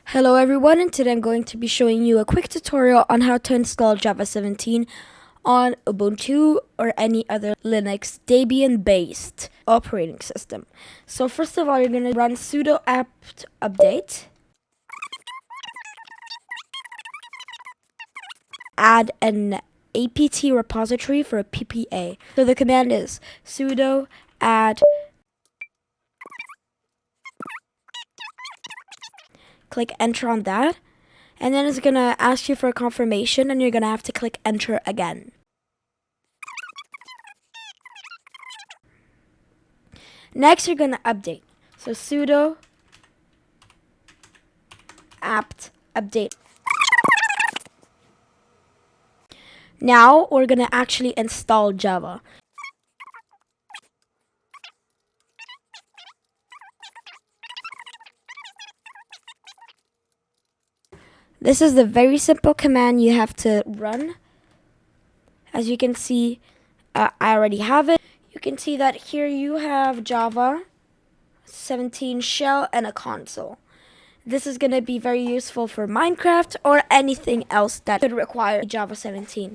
Hello everyone, and today I'm going to be showing you a quick tutorial on how to install Java 17 on Ubuntu or any other Linux Debian based operating system. So first of all, you're going to run sudo apt-update, add an apt-repository for a PPA. So the command is sudo add, click enter on that, and then it's going to ask you for a confirmation, and you're going to have to click enter again. Next, you're going to update. So sudo apt-update. Now we're going to actually install Java. This is the very simple command you have to run. As you can see, I already have it. You can see that here you have Java 17 shell and a console. This is going to be very useful for Minecraft or anything else that could require Java 17.